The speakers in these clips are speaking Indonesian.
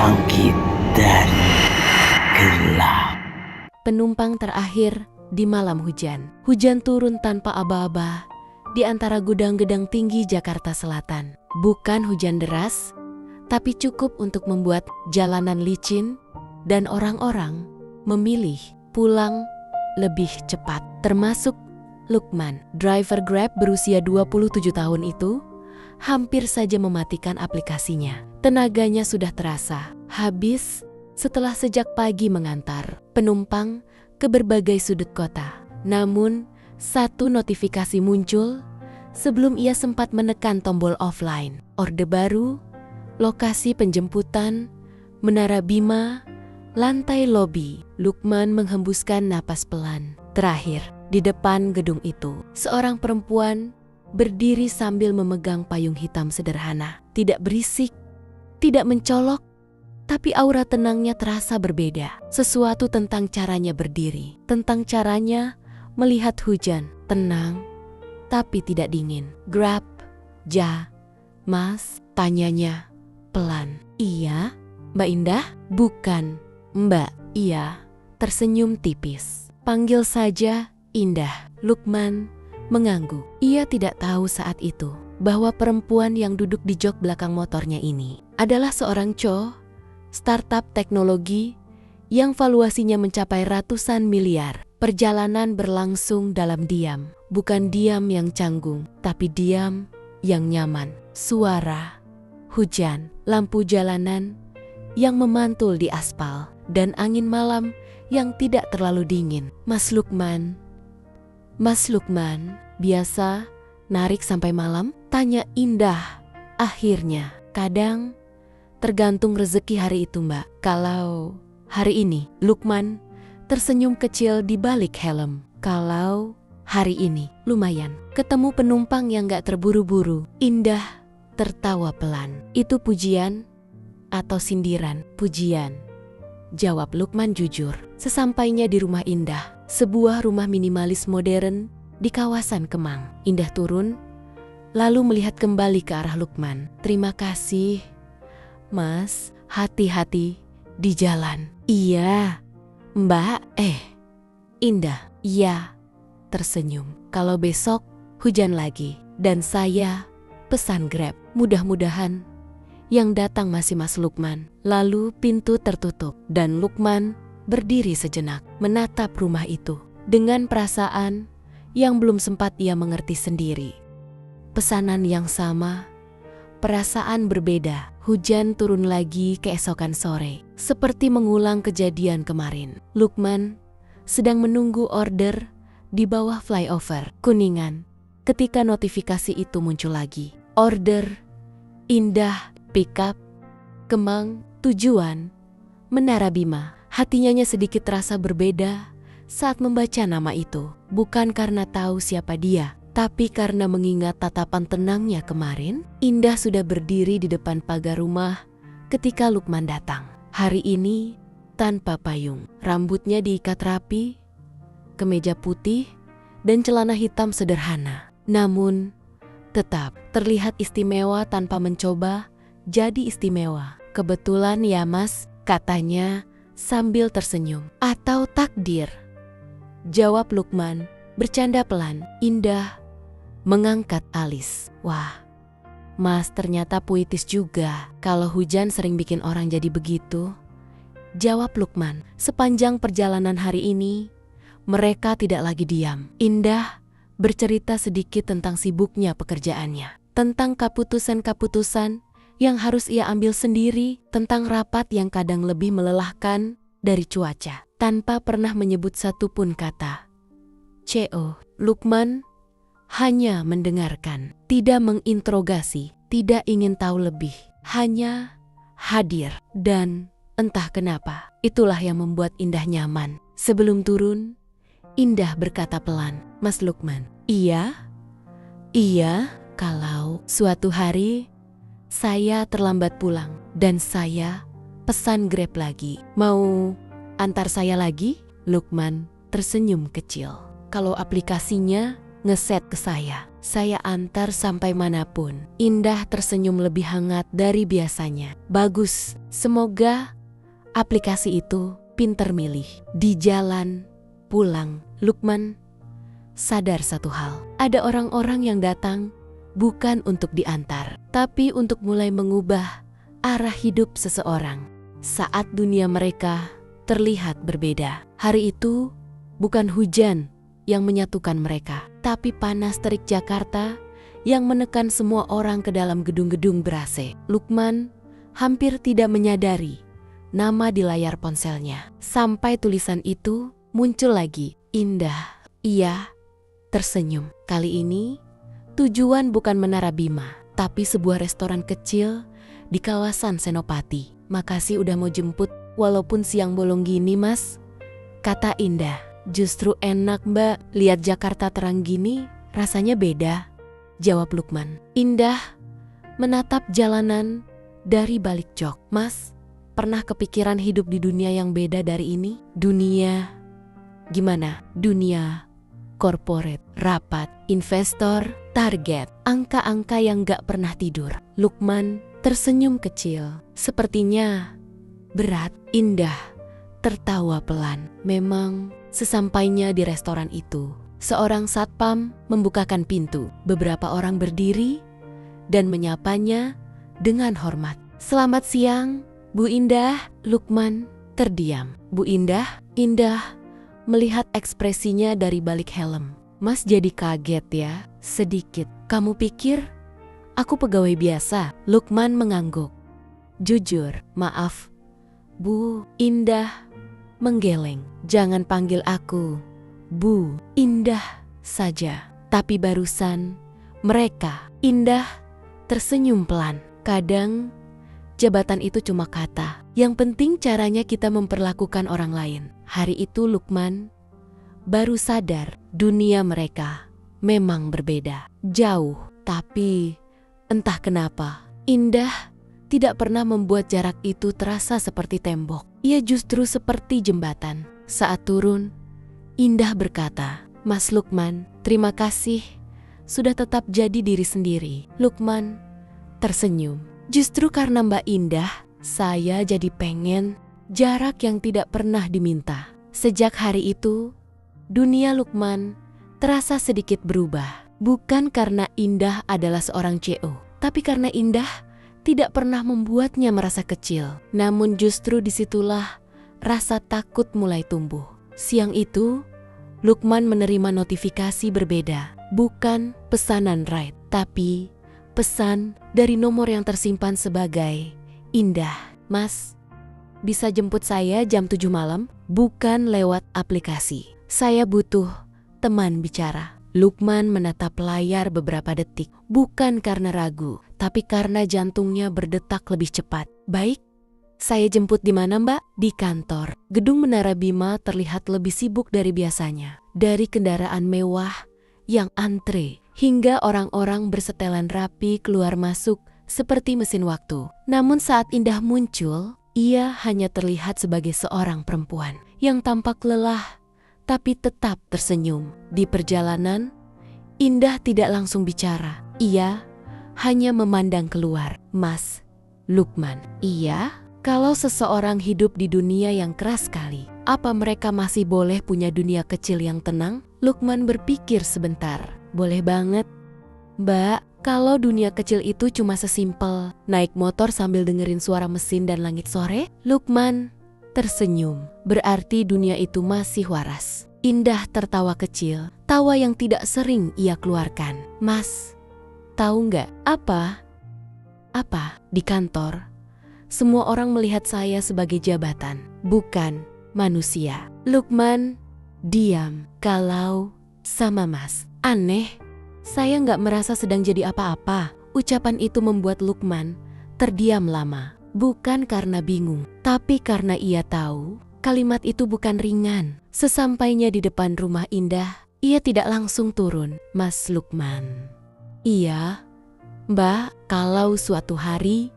bangkit dari gelap. Penumpang terakhir di malam hujan. Hujan turun tanpa aba-aba di antara gudang-gedang tinggi Jakarta Selatan. Bukan hujan deras, tapi cukup untuk membuat jalanan licin dan orang-orang memilih pulang lebih cepat. Termasuk Lukman, driver Grab berusia 27 tahun itu, hampir saja mematikan aplikasinya. Tenaganya sudah terasa habis setelah sejak pagi mengantar penumpang ke berbagai sudut kota. Namun, satu notifikasi muncul sebelum ia sempat menekan tombol offline. Orde baru, lokasi penjemputan, Menara Bima, lantai lobi. Lukman menghembuskan napas pelan. Terakhir, di depan gedung itu, seorang perempuan berdiri sambil memegang payung hitam sederhana. Tidak berisik, tidak mencolok, tapi aura tenangnya terasa berbeda. Sesuatu tentang caranya berdiri, tentang caranya melihat hujan. Tenang, tapi tidak dingin. Grab, Ja, Mas, tanyanya pelan. Iya, Mbak Indah? Bukan, Mbak. Iya, tersenyum tipis. Panggil saja Indah. Lukman mengangguk. Ia tidak tahu saat itu bahwa perempuan yang duduk di jok belakang motornya ini adalah seorang startup teknologi yang valuasinya mencapai ratusan miliar. Perjalanan berlangsung dalam diam. Bukan diam yang canggung, tapi diam yang nyaman. Suara hujan, lampu jalanan yang memantul di aspal, dan angin malam yang tidak terlalu dingin. Mas Lukman, biasa narik sampai malam? Tanya Indah akhirnya. Kadang tergantung rezeki hari itu, Mbak. Kalau hari ini, Lukman tersenyum kecil di balik helm. Kalau hari ini, lumayan. Ketemu penumpang yang gak terburu-buru. Indah tertawa pelan. Itu pujian atau sindiran? Pujian, jawab Lukman jujur. Sesampainya di rumah Indah, sebuah rumah minimalis modern di kawasan Kemang. Indah turun, lalu melihat kembali ke arah Lukman. Terima kasih, Mas. Hati-hati di jalan. Iya, Mbak. Indah, iya, tersenyum. Kalau besok hujan lagi dan saya pesan Grab, mudah-mudahan yang datang masih Mas Lukman. Lalu pintu tertutup dan Lukman berdiri sejenak menatap rumah itu dengan perasaan yang belum sempat ia mengerti sendiri. Pesanan yang sama, perasaan berbeda. Hujan turun lagi keesokan sore, seperti mengulang kejadian kemarin. Lukman sedang menunggu order di bawah flyover Kuningan ketika notifikasi itu muncul lagi. Order Indah Pickup Kemang, tujuan Menara Bima. Hatinya sedikit terasa berbeda saat membaca nama itu. Bukan karena tahu siapa dia, tapi karena mengingat tatapan tenangnya kemarin. Indah sudah berdiri di depan pagar rumah ketika Lukman datang. Hari ini tanpa payung, rambutnya diikat rapi, kemeja putih, dan celana hitam sederhana. Namun tetap terlihat istimewa tanpa mencoba jadi istimewa. Kebetulan ya Mas, katanya sambil tersenyum. Atau takdir, jawab Lukman bercanda pelan. Indah mengangkat alis. Wah, Mas ternyata puitis juga. Kalau hujan sering bikin orang jadi begitu, jawab Lukman. Sepanjang perjalanan hari ini, mereka tidak lagi diam. Indah bercerita sedikit tentang sibuknya pekerjaannya, tentang keputusan-keputusan yang harus ia ambil sendiri, tentang rapat yang kadang lebih melelahkan dari cuaca, tanpa pernah menyebut satupun kata CO. Lukman hanya mendengarkan, tidak menginterogasi, tidak ingin tahu lebih, hanya hadir. Dan entah kenapa, itulah yang membuat Indah nyaman. Sebelum turun, Indah berkata pelan, Mas Lukman, iya, kalau suatu hari saya terlambat pulang dan saya pesan Grab lagi, mau antar saya lagi? Lukman tersenyum kecil. Kalau aplikasinya ngeset ke saya. Saya antar sampai manapun. Indah tersenyum lebih hangat dari biasanya. Bagus, semoga aplikasi itu pinter milih. Di jalan pulang, Lukman sadar satu hal. Ada orang-orang yang datang bukan untuk diantar, tapi untuk mulai mengubah arah hidup seseorang. Saat dunia mereka terlihat berbeda. Hari itu bukan hujan yang menyatukan mereka, tapi panas terik Jakarta yang menekan semua orang ke dalam gedung-gedung ber-AC. Lukman hampir tidak menyadari nama di layar ponselnya. Sampai tulisan itu muncul lagi, Indah. Ia tersenyum. Kali ini tujuan bukan Menara Bima, tapi sebuah restoran kecil di kawasan Senopati. Makasih udah mau jemput walaupun siang bolong gini, Mas, kata Indah. Justru enak, Mbak, lihat Jakarta terang gini rasanya beda, jawab Lukman. Indah menatap jalanan dari balik jok. Mas, pernah kepikiran hidup di dunia yang beda dari ini? Dunia gimana? Dunia corporate, rapat, investor, target, angka-angka yang gak pernah tidur. Lukman tersenyum kecil. Sepertinya berat. Indah tertawa pelan. Memang sesampainya di restoran itu, seorang satpam membukakan pintu. Beberapa orang berdiri dan menyapanya dengan hormat. Selamat siang, Bu Indah. Lukman terdiam. Bu Indah? Indah melihat ekspresinya dari balik helm. Mas jadi kaget ya? Sedikit. Kamu pikir aku pegawai biasa? Lukman mengangguk. Jujur, maaf, Bu. Indah menggeleng. Jangan panggil aku Bu. Indah saja. Tapi barusan mereka. Indah tersenyum pelan. Kadang jabatan itu cuma kata. Yang penting caranya kita memperlakukan orang lain. Hari itu Lukman baru sadar dunia mereka memang berbeda. Jauh, tapi entah kenapa Indah tidak pernah membuat jarak itu terasa seperti tembok. Ia justru seperti jembatan. Saat turun, Indah berkata, Mas Lukman, terima kasih sudah tetap jadi diri sendiri. Lukman tersenyum. Justru karena Mbak Indah, saya jadi pengen jarak yang tidak pernah diminta. Sejak hari itu, dunia Lukman terasa sedikit berubah. Bukan karena Indah adalah seorang CEO, tapi karena Indah tidak pernah membuatnya merasa kecil. Namun justru disitulah rasa takut mulai tumbuh. Siang itu, Lukman menerima notifikasi berbeda. Bukan pesanan ride, tapi pesan dari nomor yang tersimpan sebagai Indah. Mas, bisa jemput saya jam 7 malam? Bukan lewat aplikasi. Saya butuh teman bicara. Lukman menatap layar beberapa detik. Bukan karena ragu, tapi karena jantungnya berdetak lebih cepat. Baik, saya jemput di mana, Mbak? Di kantor. Gedung Menara Bima terlihat lebih sibuk dari biasanya. Dari kendaraan mewah yang antre, hingga orang-orang bersetelan rapi keluar masuk seperti mesin waktu. Namun saat Indah muncul, ia hanya terlihat sebagai seorang perempuan yang tampak lelah tapi tetap tersenyum. Di perjalanan, Indah tidak langsung bicara. Ia hanya memandang keluar. Mas Lukman. Iya? Kalau seseorang hidup di dunia yang keras sekali, apa mereka masih boleh punya dunia kecil yang tenang? Lukman berpikir sebentar. Boleh banget. Mbak, kalau dunia kecil itu cuma sesimpel naik motor sambil dengerin suara mesin dan langit sore? Lukman tersenyum. Berarti dunia itu masih waras. Indah tertawa kecil, tawa yang tidak sering ia keluarkan. Mas, tahu nggak apa? Apa? Di kantor, semua orang melihat saya sebagai jabatan, bukan manusia. Lukman diam. Kalau sama Mas, aneh. Saya nggak merasa sedang jadi apa-apa. Ucapan itu membuat Lukman terdiam lama. Bukan karena bingung, tapi karena ia tahu kalimat itu bukan ringan. Sesampainya di depan rumah Indah, ia tidak langsung turun. Mas Lukman. Iya, Mbak, kalau suatu hari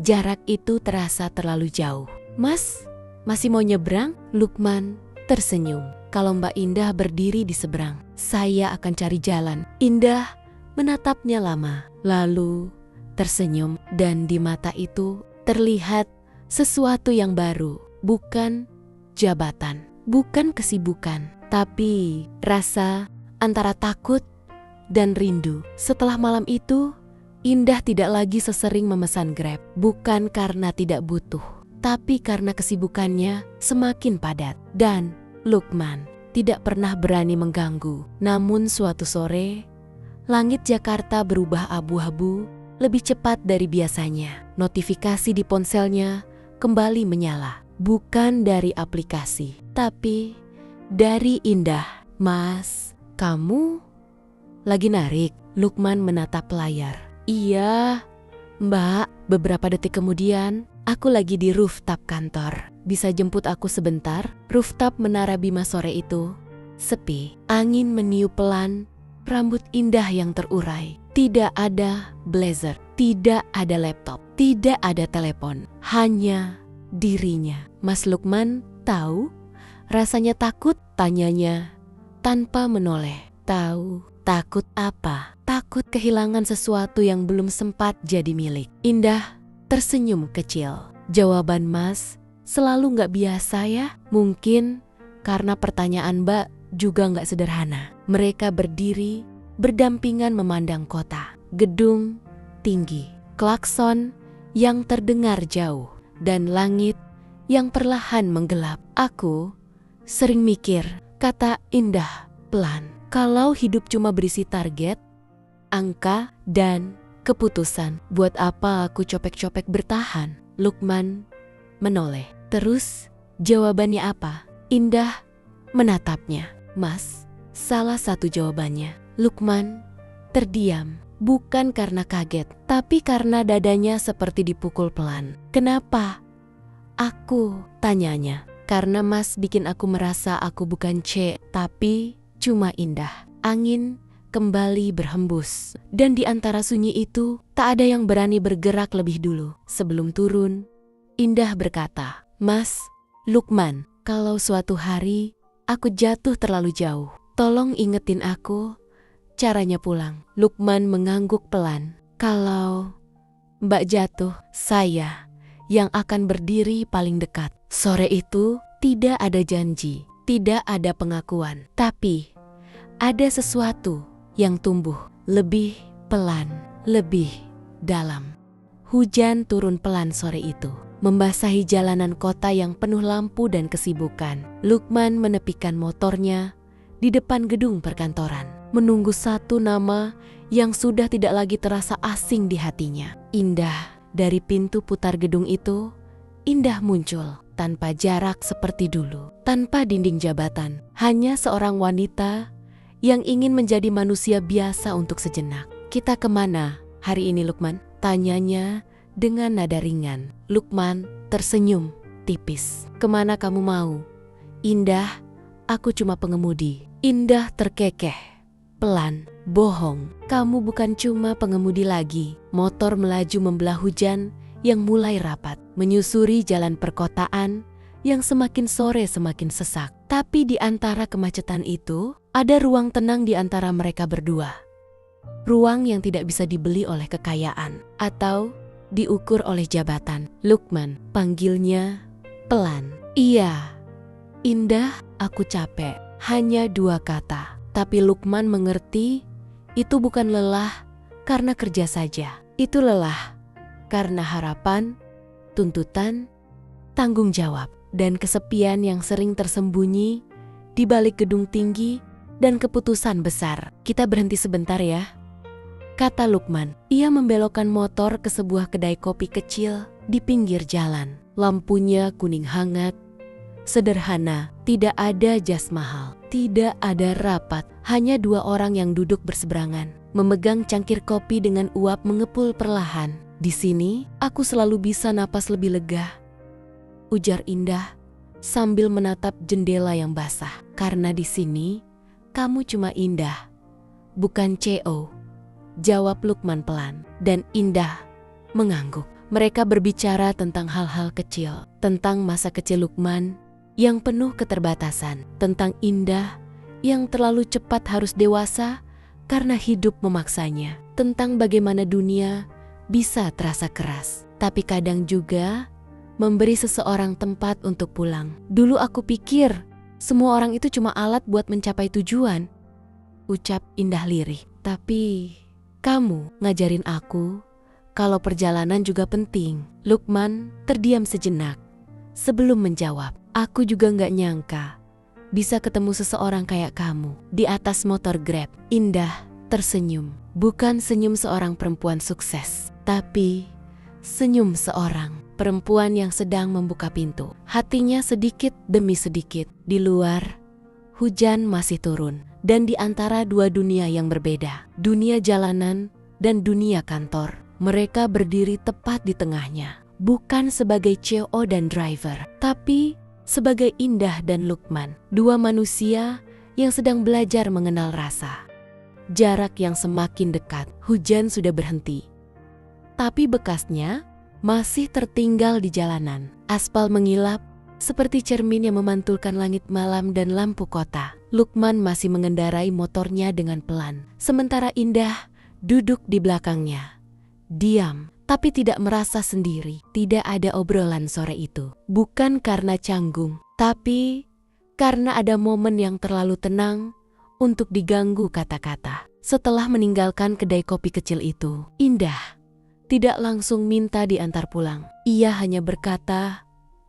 jarak itu terasa terlalu jauh. Mas, masih mau nyebrang? Lukman tersenyum. Kalau Mbak Indah berdiri di seberang, saya akan cari jalan. Indah menatapnya lama, lalu tersenyum, dan di mata itu terlihat sesuatu yang baru. Bukan jabatan, bukan kesibukan, tapi rasa antara takut dan rindu. Setelah malam itu, Indah tidak lagi sesering memesan Grab. Bukan karena tidak butuh, tapi karena kesibukannya semakin padat. Dan Lukman tidak pernah berani mengganggu. Namun suatu sore, langit Jakarta berubah abu-abu lebih cepat dari biasanya. Notifikasi di ponselnya kembali menyala. Bukan dari aplikasi, tapi dari Indah. "Mas, kamu lagi narik?" Lukman menatap layar. "Iya, Mbak." Beberapa detik kemudian, "Aku lagi di rooftop kantor. Bisa jemput aku sebentar?" Rooftop Menara Bima sore itu sepi. Angin meniup pelan rambut Indah yang terurai. Tidak ada blazer, tidak ada laptop, tidak ada telepon. Hanya dirinya. "Mas Lukman tahu rasanya takut?" tanyanya tanpa menoleh. "Tahu." "Takut apa?" "Takut kehilangan sesuatu yang belum sempat jadi milik." Indah tersenyum kecil. "Jawaban Mas selalu gak biasa ya?" "Mungkin karena pertanyaan Mbak juga gak sederhana." Mereka berdiri berdampingan memandang kota. Gedung tinggi, klakson yang terdengar jauh, dan langit yang perlahan menggelap. "Aku sering mikir," kata Indah pelan, "kalau hidup cuma berisi target, angka, dan keputusan, buat apa aku copek-copek bertahan?" Lukman menoleh. "Terus jawabannya apa?" Indah menatapnya. "Mas, salah satu jawabannya." Lukman terdiam, bukan karena kaget, tapi karena dadanya seperti dipukul pelan. "Kenapa aku?" tanyanya. "Karena Mas bikin aku merasa aku bukan C, tapi cuma Indah." Angin kembali berhembus, dan di antara sunyi itu tak ada yang berani bergerak lebih dulu. Sebelum turun, Indah berkata, "Mas Lukman, kalau suatu hari aku jatuh terlalu jauh, tolong ingetin aku caranya pulang." Lukman mengangguk pelan. "Kalau Mbak jatuh, saya yang akan berdiri paling dekat." Sore itu tidak ada janji, tidak ada pengakuan, tapi ada sesuatu yang tumbuh lebih pelan, lebih dalam. Hujan turun pelan sore itu, membasahi jalanan kota yang penuh lampu dan kesibukan. Lukman menepikan motornya di depan gedung perkantoran, menunggu satu nama yang sudah tidak lagi terasa asing di hatinya. Indah. Dari pintu putar gedung itu, Indah muncul tanpa jarak seperti dulu, tanpa dinding jabatan, hanya seorang wanita yang ingin menjadi manusia biasa untuk sejenak. "Kita kemana hari ini, Lukman?" tanyanya dengan nada ringan. Lukman tersenyum tipis. "Kemana kamu mau?" "Indah, aku cuma pengemudi." Indah terkekeh, pelan. "Bohong, kamu bukan cuma pengemudi lagi." Motor melaju membelah hujan yang mulai rapat, menyusuri jalan perkotaan yang semakin sore semakin sesak. Tapi di antara kemacetan itu, ada ruang tenang di antara mereka berdua. Ruang yang tidak bisa dibeli oleh kekayaan atau diukur oleh jabatan. "Lukman," panggilnya pelan. "Iya." "Indah, aku capek." Hanya dua kata. Tapi Lukman mengerti itu bukan lelah karena kerja saja. Itu lelah karena harapan, tuntutan, tanggung jawab, dan kesepian yang sering tersembunyi di balik gedung tinggi dan keputusan besar. "Kita berhenti sebentar ya," kata Lukman. Ia membelokkan motor ke sebuah kedai kopi kecil di pinggir jalan. Lampunya kuning hangat, sederhana, tidak ada jas mahal, tidak ada rapat, hanya dua orang yang duduk berseberangan, memegang cangkir kopi dengan uap mengepul perlahan. "Di sini, aku selalu bisa napas lebih lega," ujar Indah sambil menatap jendela yang basah. "Karena di sini, kamu cuma Indah, bukan CO," jawab Lukman pelan. Dan Indah mengangguk. Mereka berbicara tentang hal-hal kecil, tentang masa kecil Lukman yang penuh keterbatasan, tentang Indah yang terlalu cepat harus dewasa karena hidup memaksanya. Tentang bagaimana dunia bisa terasa keras, tapi kadang juga memberi seseorang tempat untuk pulang. Dulu aku pikir semua orang itu cuma alat buat mencapai tujuan, ucap Indah lirih. Tapi kamu ngajarin aku kalau perjalanan juga penting. Lukman terdiam sejenak sebelum menjawab. Aku juga gak nyangka bisa ketemu seseorang kayak kamu di atas motor Grab. Indah tersenyum. Bukan senyum seorang perempuan sukses, tapi senyum seorang perempuan yang sedang membuka pintu. Hatinya sedikit demi sedikit. Di luar, hujan masih turun. Dan di antara dua dunia yang berbeda, dunia jalanan dan dunia kantor, mereka berdiri tepat di tengahnya. Bukan sebagai CEO dan driver, tapi sebagai Indah dan Lukman. Dua manusia yang sedang belajar mengenal rasa. Jarak yang semakin dekat, hujan sudah berhenti. Tapi bekasnya masih tertinggal di jalanan. Aspal mengilap seperti cermin yang memantulkan langit malam dan lampu kota. Lukman masih mengendarai motornya dengan pelan, sementara Indah duduk di belakangnya. Diam, tapi tidak merasa sendiri. Tidak ada obrolan sore itu. Bukan karena canggung, tapi karena ada momen yang terlalu tenang untuk diganggu kata-kata. Setelah meninggalkan kedai kopi kecil itu, Indah tidak langsung minta diantar pulang. Ia hanya berkata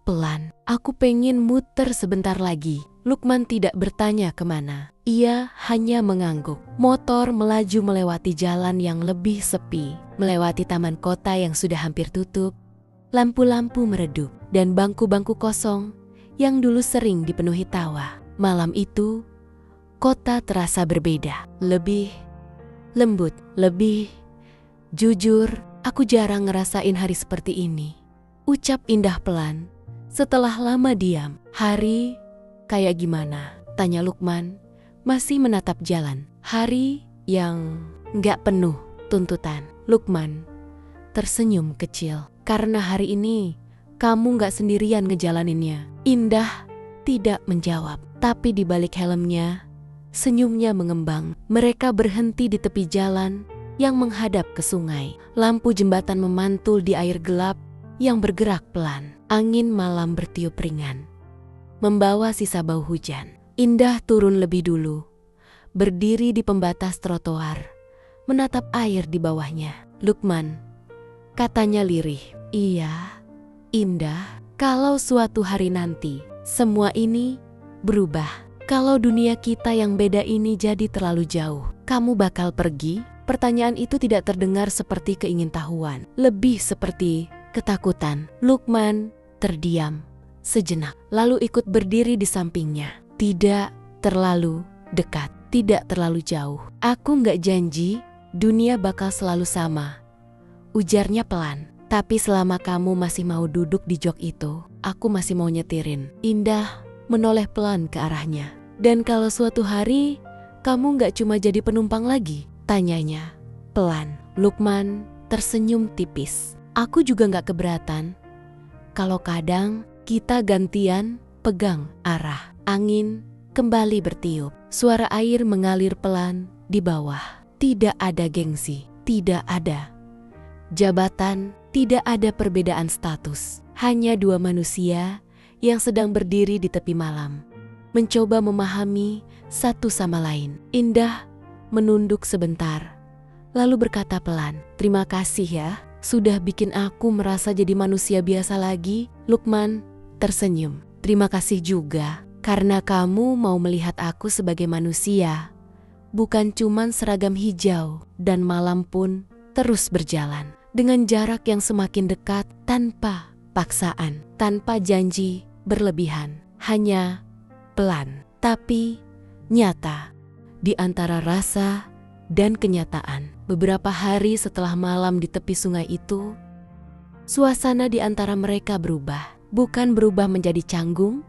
pelan, "Aku pengen muter sebentar lagi." Lukman tidak bertanya kemana. Ia hanya mengangguk. Motor melaju melewati jalan yang lebih sepi, melewati taman kota yang sudah hampir tutup. Lampu-lampu meredup dan bangku-bangku kosong yang dulu sering dipenuhi tawa. Malam itu, kota terasa berbeda. Lebih lembut, lebih jujur. Aku jarang ngerasain hari seperti ini, ucap Indah pelan. Setelah lama diam, hari kayak gimana? Tanya Lukman, masih menatap jalan. Hari yang gak penuh tuntutan. Lukman tersenyum kecil. Karena hari ini kamu gak sendirian ngejalaninnya. Indah tidak menjawab, tapi di balik helmnya, senyumnya mengembang. Mereka berhenti di tepi jalan yang menghadap ke sungai. Lampu jembatan memantul di air gelap yang bergerak pelan. Angin malam bertiup ringan, membawa sisa bau hujan. Indah turun lebih dulu, berdiri di pembatas trotoar, menatap air di bawahnya. Lukman, katanya lirih. Iya, Indah, kalau suatu hari nanti semua ini berubah, kalau dunia kita yang beda ini jadi terlalu jauh, kamu bakal pergi? Pertanyaan itu tidak terdengar seperti keingintahuan, lebih seperti ketakutan. Lukman terdiam sejenak, lalu ikut berdiri di sampingnya. Tidak terlalu dekat, tidak terlalu jauh. Aku gak janji dunia bakal selalu sama, ujarnya pelan. Tapi selama kamu masih mau duduk di jok itu, aku masih mau nyetirin. Indah menoleh pelan ke arahnya. Dan kalau suatu hari kamu gak cuma jadi penumpang lagi? Tanyanya pelan. Lukman tersenyum tipis. Aku juga gak keberatan kalau kadang kita gantian pegang arah. Angin kembali bertiup. Suara air mengalir pelan di bawah. Tidak ada gengsi, tidak ada jabatan, tidak ada perbedaan status. Hanya dua manusia yang sedang berdiri di tepi malam, mencoba memahami satu sama lain. Indah menunduk sebentar, lalu berkata pelan, "Terima kasih ya, sudah bikin aku merasa jadi manusia biasa lagi." Lukman tersenyum. "Terima kasih juga, karena kamu mau melihat aku sebagai manusia, bukan cuman seragam hijau." Dan malam pun terus berjalan, dengan jarak yang semakin dekat, tanpa paksaan, tanpa janji berlebihan, hanya pelan, tapi nyata. Di antara rasa dan kenyataan, beberapa hari setelah malam di tepi sungai itu, suasana di antara mereka berubah. Bukan berubah menjadi canggung,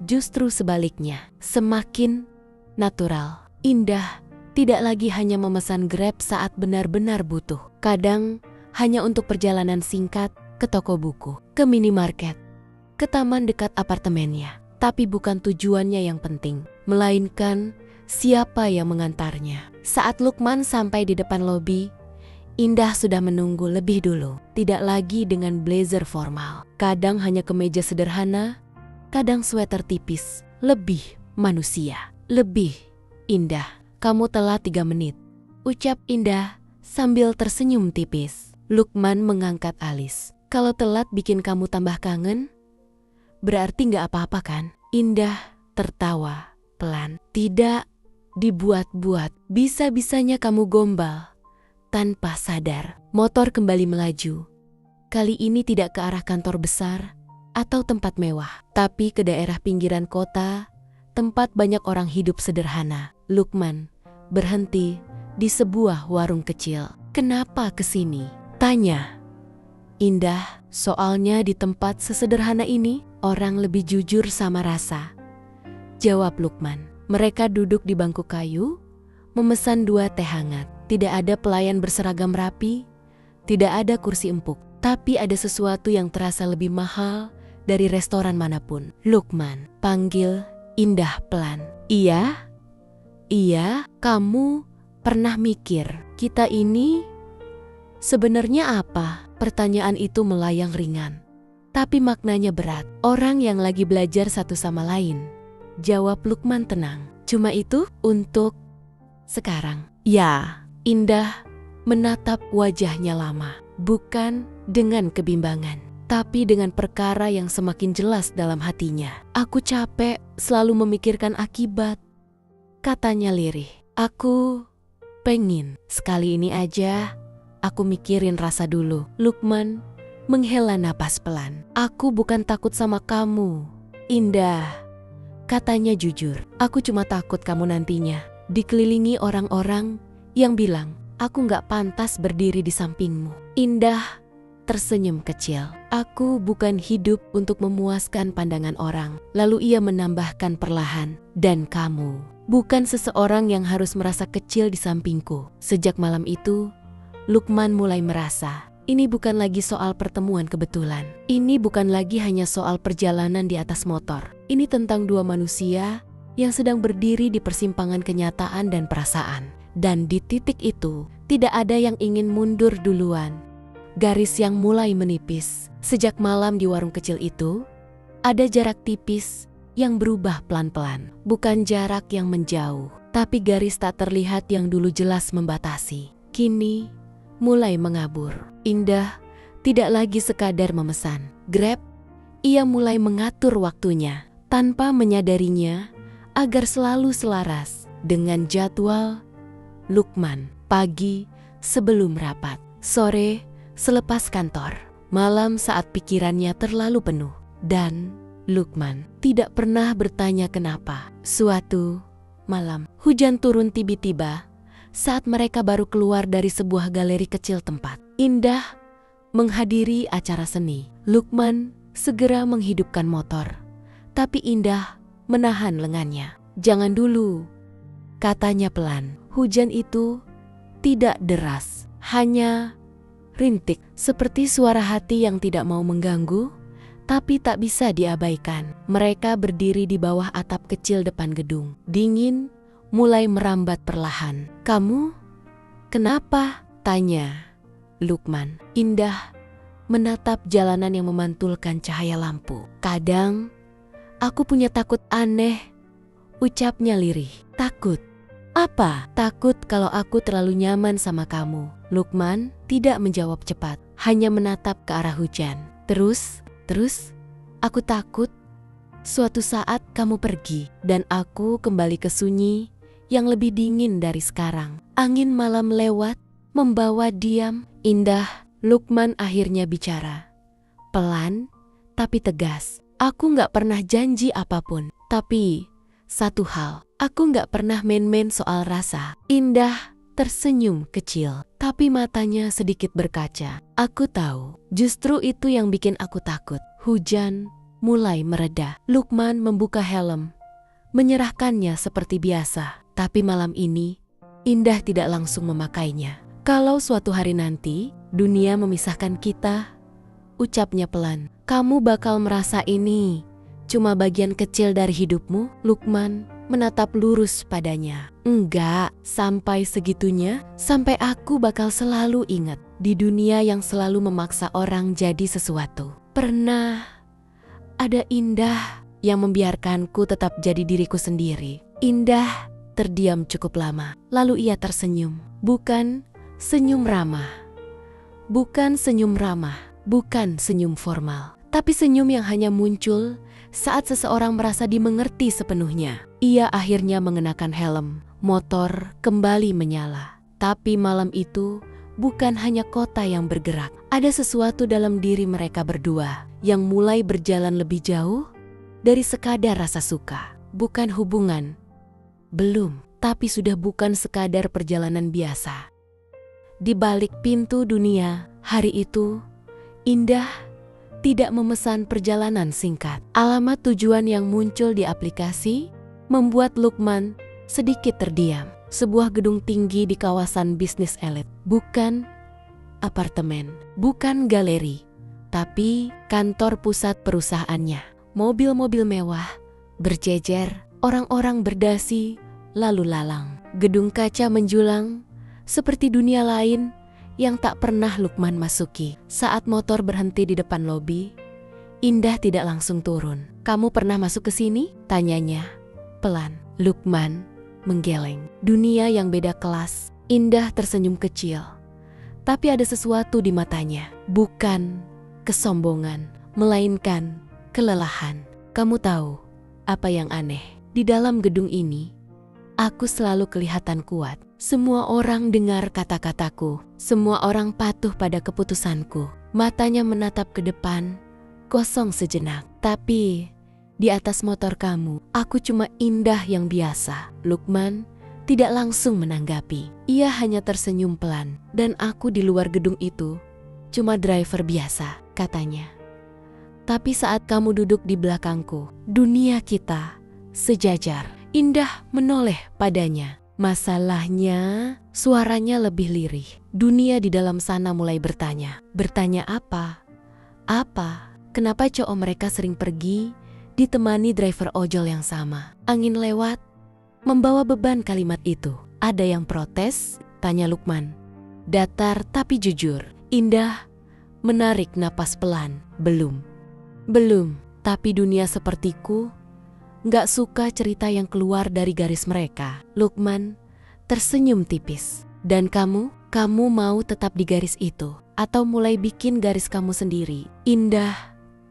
justru sebaliknya, semakin natural. Indah tidak lagi hanya memesan Grab saat benar-benar butuh. Kadang hanya untuk perjalanan singkat ke toko buku, ke minimarket, ke taman dekat apartemennya. Tapi bukan tujuannya yang penting, melainkan siapa yang mengantarnya. Saat Lukman sampai di depan lobi, Indah sudah menunggu lebih dulu. Tidak lagi dengan blazer formal. Kadang hanya kemeja sederhana, kadang sweater tipis. Lebih manusia, lebih Indah. Kamu telah 3 menit, ucap Indah sambil tersenyum tipis. Lukman mengangkat alis. Kalau telat bikin kamu tambah kangen, berarti gak apa-apa kan? Indah tertawa pelan. Tidak dibuat-buat, bisa-bisanya kamu gombal. Tanpa sadar, motor kembali melaju. Kali ini tidak ke arah kantor besar atau tempat mewah, tapi ke daerah pinggiran kota, tempat banyak orang hidup sederhana. Lukman berhenti di sebuah warung kecil. Kenapa kesini? Tanya Indah. Soalnya di tempat sesederhana ini, orang lebih jujur sama rasa, jawab Lukman. Mereka duduk di bangku kayu, memesan 2 teh hangat. Tidak ada pelayan berseragam rapi, tidak ada kursi empuk, tapi ada sesuatu yang terasa lebih mahal dari restoran manapun. Lukman panggil Indah pelan. Iya, kamu pernah mikir kita ini sebenarnya apa? Pertanyaan itu melayang ringan, tapi maknanya berat. Orang yang lagi belajar satu sama lain, jawab Lukman tenang. Cuma itu untuk sekarang. Ya, Indah menatap wajahnya lama, bukan dengan kebimbangan, tapi dengan perkara yang semakin jelas dalam hatinya. Aku capek selalu memikirkan akibat, katanya lirih. Aku pengen sekali ini aja aku mikirin rasa dulu. Lukman menghela napas pelan. Aku bukan takut sama kamu, Indah, katanya jujur. Aku cuma takut kamu nantinya dikelilingi orang-orang yang bilang aku gak pantas berdiri di sampingmu. Indah tersenyum kecil. Aku bukan hidup untuk memuaskan pandangan orang. Lalu ia menambahkan perlahan, dan kamu bukan seseorang yang harus merasa kecil di sampingku. Sejak malam itu, Lukman mulai merasa ini bukan lagi soal pertemuan kebetulan. Ini bukan lagi hanya soal perjalanan di atas motor. Ini tentang 2 manusia yang sedang berdiri di persimpangan kenyataan dan perasaan. Dan di titik itu, tidak ada yang ingin mundur duluan. Garis yang mulai menipis. Sejak malam di warung kecil itu, ada jarak tipis yang berubah pelan-pelan. Bukan jarak yang menjauh, tapi garis tak terlihat yang dulu jelas membatasi, kini mulai mengabur. Indah tidak lagi sekadar memesan Grab. Ia mulai mengatur waktunya tanpa menyadarinya agar selalu selaras dengan jadwal Lukman. Pagi sebelum rapat, sore selepas kantor, malam saat pikirannya terlalu penuh. Dan Lukman tidak pernah bertanya kenapa. Suatu malam, hujan turun tiba-tiba saat mereka baru keluar dari sebuah galeri kecil tempat Indah menghadiri acara seni. Lukman segera menghidupkan motor, tapi Indah menahan lengannya. Jangan dulu, katanya pelan. Hujan itu tidak deras, hanya rintik, seperti suara hati yang tidak mau mengganggu, tapi tak bisa diabaikan. Mereka berdiri di bawah atap kecil depan gedung. Dingin mulai merambat perlahan. Kamu kenapa? Tanya Lukman. Indah menatap jalanan yang memantulkan cahaya lampu. Kadang aku punya takut aneh, ucapnya lirih. Takut? Apa? Takut kalau aku terlalu nyaman sama kamu. Lukman tidak menjawab cepat, hanya menatap ke arah hujan. Terus, aku takut suatu saat kamu pergi dan aku kembali ke sunyi yang lebih dingin dari sekarang. Angin malam lewat, membawa diam. Indah. Lukman akhirnya bicara, pelan tapi tegas. Aku gak pernah janji apapun, tapi satu hal, aku gak pernah main-main soal rasa. Indah tersenyum kecil, tapi matanya sedikit berkaca. Aku tahu, justru itu yang bikin aku takut. Hujan mulai mereda. Lukman membuka helm, menyerahkannya seperti biasa. Tapi malam ini, Indah tidak langsung memakainya. Kalau suatu hari nanti, dunia memisahkan kita, ucapnya pelan, kamu bakal merasa ini cuma bagian kecil dari hidupmu. Lukman menatap lurus padanya. Enggak, sampai segitunya, sampai aku bakal selalu ingat di dunia yang selalu memaksa orang jadi sesuatu. Pernah ada Indah yang membiarkanku tetap jadi diriku sendiri. Indah terdiam cukup lama, lalu ia tersenyum. Bukan senyum ramah, bukan senyum ramah, bukan senyum formal, tapi senyum yang hanya muncul saat seseorang merasa dimengerti sepenuhnya. Ia akhirnya mengenakan helm, motor kembali menyala. Tapi malam itu bukan hanya kota yang bergerak. Ada sesuatu dalam diri mereka berdua yang mulai berjalan lebih jauh dari sekadar rasa suka. Bukan hubungan, belum, tapi sudah bukan sekadar perjalanan biasa. Di balik pintu dunia, hari itu, Indah tidak memesan perjalanan singkat. Alamat tujuan yang muncul di aplikasi membuat Lukman sedikit terdiam. Sebuah gedung tinggi di kawasan bisnis elit. Bukan apartemen, bukan galeri, tapi kantor pusat perusahaannya. Mobil-mobil mewah berjejer, orang-orang berdasi lalu lalang. Gedung kaca menjulang seperti dunia lain yang tak pernah Lukman masuki. Saat motor berhenti di depan lobi, Indah tidak langsung turun. "Kamu pernah masuk ke sini?" tanyanya pelan. Lukman menggeleng. Dunia yang beda kelas. Indah tersenyum kecil. Tapi ada sesuatu di matanya. Bukan kesombongan, melainkan kelelahan. "Kamu tahu apa yang aneh? Di dalam gedung ini, aku selalu kelihatan kuat. Semua orang dengar kata-kataku. Semua orang patuh pada keputusanku." Matanya menatap ke depan, kosong sejenak. "Tapi di atas motor kamu, aku cuma Indah yang biasa." Lukman tidak langsung menanggapi. Ia hanya tersenyum pelan. "Dan aku di luar gedung itu cuma driver biasa," katanya. "Tapi saat kamu duduk di belakangku, dunia kita sejajar." Indah menoleh padanya. Masalahnya, suaranya lebih lirih. Dunia di dalam sana mulai bertanya. Bertanya apa? Apa? Kenapa cowok mereka sering pergi ditemani driver ojol yang sama? Angin lewat, membawa beban kalimat itu. "Ada yang protes?" tanya Lukman. Datar tapi jujur. Indah menarik napas pelan. Belum, tapi dunia sepertiku gak suka cerita yang keluar dari garis mereka." Lukman tersenyum tipis. "Dan kamu mau tetap di garis itu? Atau mulai bikin garis kamu sendiri?" Indah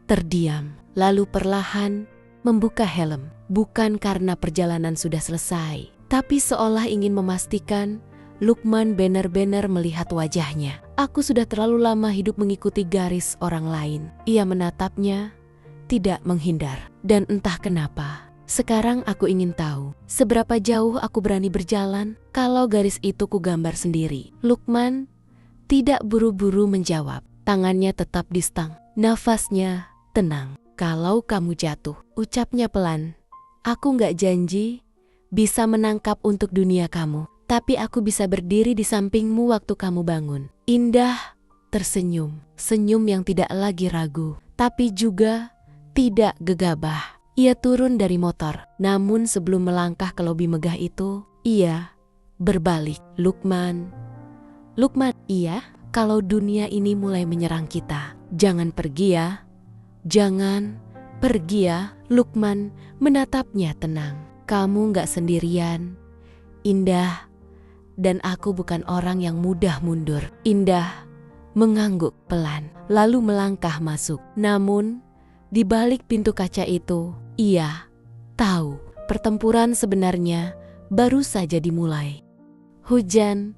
terdiam, lalu perlahan membuka helm. Bukan karena perjalanan sudah selesai, tapi seolah ingin memastikan Lukman benar-benar melihat wajahnya. "Aku sudah terlalu lama hidup mengikuti garis orang lain." Ia menatapnya, tidak menghindar. "Dan entah kenapa, sekarang aku ingin tahu seberapa jauh aku berani berjalan kalau garis itu ku gambar sendiri." Lukman tidak buru-buru menjawab. Tangannya tetap di stang, nafasnya tenang. "Kalau kamu jatuh," ucapnya pelan, "aku gak janji bisa menangkap untuk dunia kamu, tapi aku bisa berdiri di sampingmu waktu kamu bangun." Indah tersenyum, senyum yang tidak lagi ragu, tapi juga tidak gegabah. Ia turun dari motor, namun sebelum melangkah ke lobi megah itu, ia berbalik. Lukman, iya, kalau dunia ini mulai menyerang kita, jangan pergi ya. Jangan pergi ya." Lukman menatapnya tenang. "Kamu gak sendirian, Indah, dan aku bukan orang yang mudah mundur." Indah mengangguk pelan, lalu melangkah masuk. Namun, di balik pintu kaca itu, ia tahu pertempuran sebenarnya baru saja dimulai. Hujan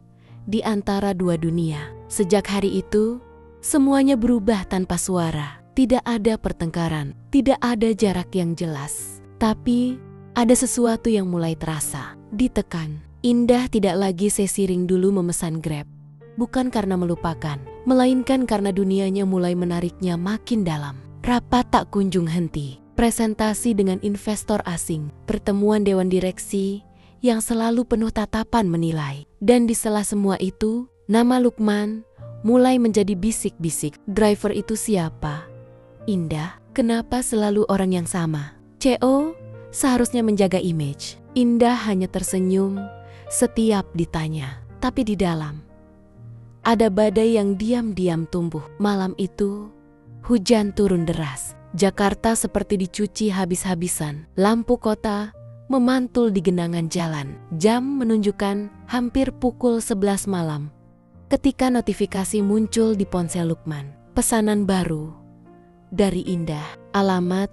di antara dua dunia. Sejak hari itu, semuanya berubah tanpa suara. Tidak ada pertengkaran, tidak ada jarak yang jelas. Tapi ada sesuatu yang mulai terasa, ditekan. Indah tidak lagi sesiring dulu memesan Grab. Bukan karena melupakan, melainkan karena dunianya mulai menariknya makin dalam. Rapat tak kunjung henti, presentasi dengan investor asing, pertemuan dewan direksi yang selalu penuh tatapan menilai. Dan di sela semua itu, nama Lukman mulai menjadi bisik-bisik. Driver itu siapa? Indah. Kenapa selalu orang yang sama? CO seharusnya menjaga image. Indah hanya tersenyum setiap ditanya. Tapi di dalam, ada badai yang diam-diam tumbuh. Malam itu, hujan turun deras. Jakarta seperti dicuci habis-habisan. Lampu kota memantul di genangan jalan. Jam menunjukkan hampir pukul 11 malam. Ketika notifikasi muncul di ponsel Lukman. Pesanan baru dari Indah. Alamat,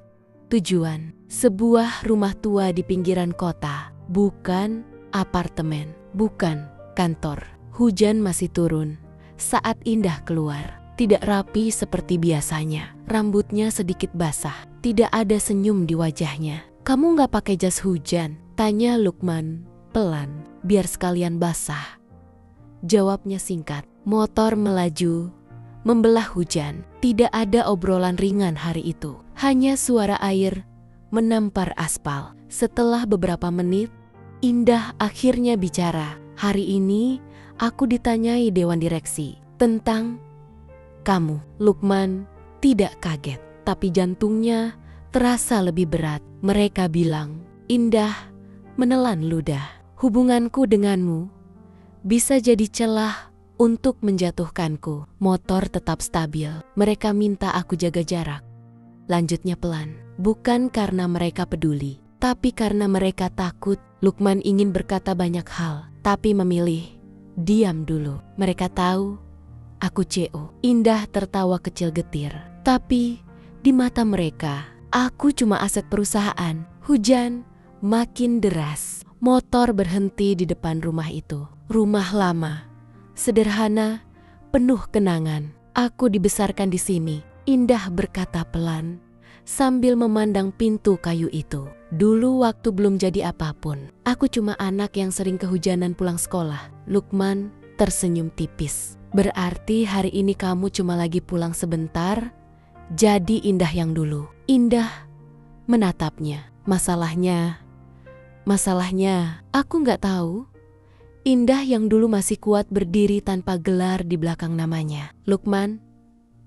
tujuan, sebuah rumah tua di pinggiran kota. Bukan apartemen, bukan kantor. Hujan masih turun saat Indah keluar. Tidak rapi seperti biasanya. Rambutnya sedikit basah. Tidak ada senyum di wajahnya. "Kamu gak pakai jas hujan?" tanya Lukman pelan. "Biar sekalian basah," jawabnya singkat. Motor melaju, membelah hujan. Tidak ada obrolan ringan hari itu. Hanya suara air menampar aspal. Setelah beberapa menit, Indah akhirnya bicara. "Hari ini aku ditanyai Dewan Direksi tentang kamu." Lukman tidak kaget, tapi jantungnya terasa lebih berat. Mereka bilang, Indah menelan ludah. "Hubunganku denganmu bisa jadi celah untuk menjatuhkanku." Motor tetap stabil. Mereka minta aku jaga jarak. Lanjutnya pelan. Bukan karena mereka peduli, tapi karena mereka takut. Lukman ingin berkata banyak hal, tapi memilih diam dulu. Mereka tahu aku CO. Indah tertawa kecil getir. Tapi di mata mereka, aku cuma aset perusahaan. Hujan makin deras. Motor berhenti di depan rumah itu. Rumah lama, sederhana, penuh kenangan. "Aku dibesarkan di sini," Indah berkata pelan sambil memandang pintu kayu itu. "Dulu waktu belum jadi apapun, aku cuma anak yang sering kehujanan pulang sekolah." Lukman tersenyum tipis. "Berarti hari ini kamu cuma lagi pulang sebentar, jadi Indah yang dulu." Indah menatapnya. Masalahnya, aku nggak tahu." Indah yang dulu masih kuat berdiri tanpa gelar di belakang namanya. Lukman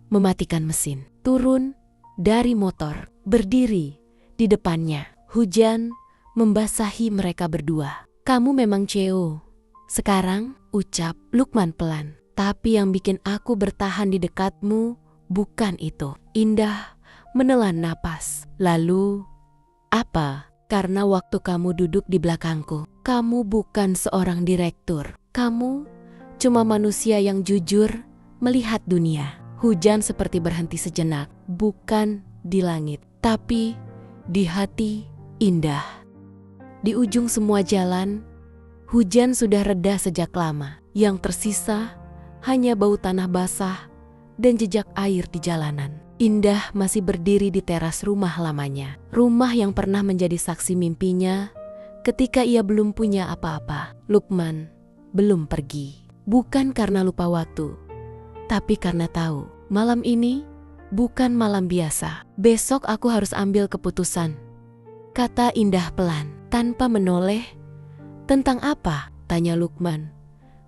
mematikan mesin, turun dari motor, berdiri di depannya. Hujan membasahi mereka berdua. "Kamu memang CEO sekarang," ucap Lukman pelan. "Tapi yang bikin aku bertahan di dekatmu bukan itu." Indah menelan napas. "Lalu apa?" "Karena waktu kamu duduk di belakangku, kamu bukan seorang direktur. Kamu cuma manusia yang jujur melihat dunia." Hujan seperti berhenti sejenak, bukan di langit, tapi di hati Indah. Di ujung semua jalan, hujan sudah reda sejak lama. Yang tersisa hanya bau tanah basah dan jejak air di jalanan. Indah masih berdiri di teras rumah lamanya. Rumah yang pernah menjadi saksi mimpinya ketika ia belum punya apa-apa. Lukman belum pergi. Bukan karena lupa waktu, tapi karena tahu malam ini bukan malam biasa. "Besok aku harus ambil keputusan," kata Indah pelan, tanpa menoleh. "Tentang apa?" tanya Lukman.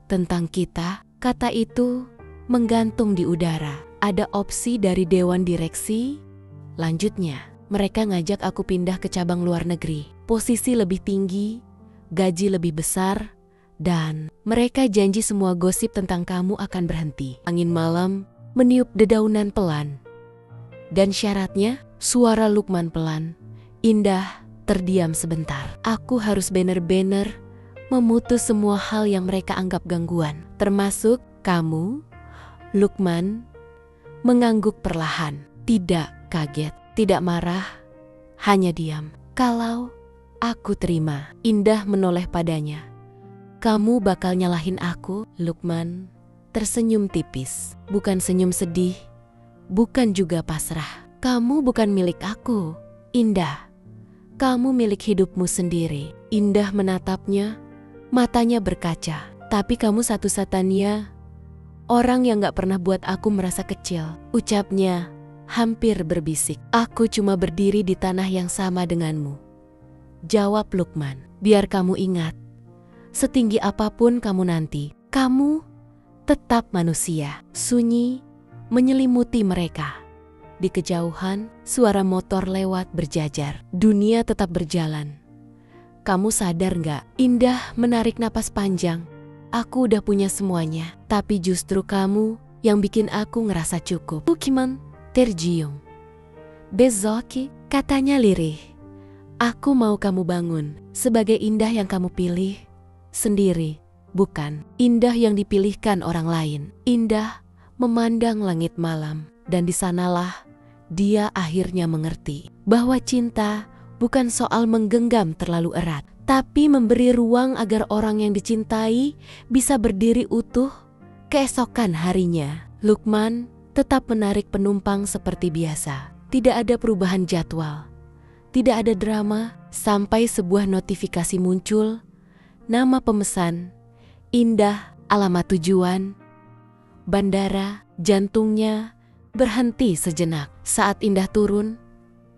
"Tentang kita." Kata itu menggantung di udara. "Ada opsi dari Dewan Direksi?" Lanjutnya, "Mereka ngajak aku pindah ke cabang luar negeri. Posisi lebih tinggi, gaji lebih besar, dan mereka janji semua gosip tentang kamu akan berhenti." Angin malam meniup dedaunan pelan. Dan syaratnya, suara Lukman pelan. Indah terdiam sebentar. "Aku harus bener-bener memutus semua hal yang mereka anggap gangguan, termasuk kamu." Lukman mengangguk perlahan. Tidak kaget, tidak marah, hanya diam. "Kalau aku terima." Indah menoleh padanya. "Kamu bakal nyalahin aku?" Lukman tersenyum tipis. Bukan senyum sedih, bukan juga pasrah. "Kamu bukan milik aku, Indah. Kamu milik hidupmu sendiri." Indah menatapnya, matanya berkaca. "Tapi kamu satu-satunya orang yang gak pernah buat aku merasa kecil," ucapnya hampir berbisik. "Aku cuma berdiri di tanah yang sama denganmu," jawab Lukman. "Biar kamu ingat, setinggi apapun kamu nanti, kamu tetap manusia." Sunyi menyelimuti mereka. Di kejauhan, suara motor lewat berjajar. Dunia tetap berjalan. Kamu sadar nggak? Indah menarik napas panjang. Aku udah punya semuanya, tapi justru kamu yang bikin aku ngerasa cukup. Lukiman tercium. Bezoki, katanya lirih. Aku mau kamu bangun sebagai Indah yang kamu pilih sendiri, bukan Indah yang dipilihkan orang lain. Indah memandang langit malam, dan di sanalah dia akhirnya mengerti bahwa cinta bukan soal menggenggam terlalu erat, tapi memberi ruang agar orang yang dicintai bisa berdiri utuh keesokan harinya. Lukman tetap menarik penumpang seperti biasa. Tidak ada perubahan jadwal, tidak ada drama, sampai sebuah notifikasi muncul. Nama pemesan, Indah, alamat tujuan, bandara. Jantungnya berhenti sejenak. Saat Indah turun,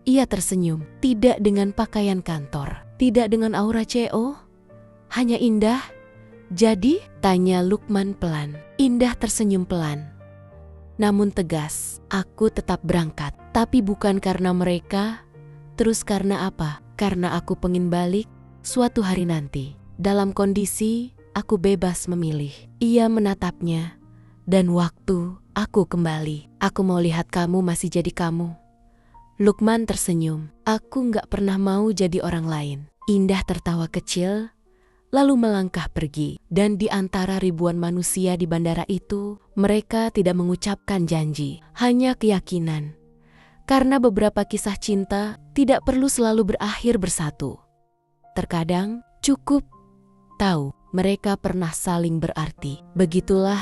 ia tersenyum. Tidak dengan pakaian kantor, tidak dengan aura CO, hanya Indah. Jadi, tanya Lukman pelan. Indah tersenyum pelan, namun tegas. Aku tetap berangkat, tapi bukan karena mereka. Terus karena apa? Karena aku pengen balik suatu hari nanti, dalam kondisi aku bebas memilih. Ia menatapnya, dan waktu aku kembali. Aku mau lihat kamu masih jadi kamu. Lukman tersenyum. Aku gak pernah mau jadi orang lain. Indah tertawa kecil, lalu melangkah pergi. Dan di antara ribuan manusia di bandara itu, mereka tidak mengucapkan janji, hanya keyakinan. Karena beberapa kisah cinta tidak perlu selalu berakhir bersatu. Terkadang cukup tahu mereka pernah saling berarti. Begitulah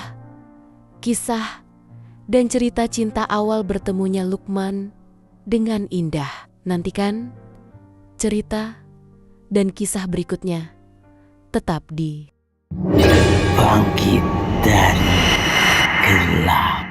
kisah dan cerita cinta awal bertemunya Lukman dengan Indah. Nantikan cerita dan kisah berikutnya tetap di Bangkit dari Gelap.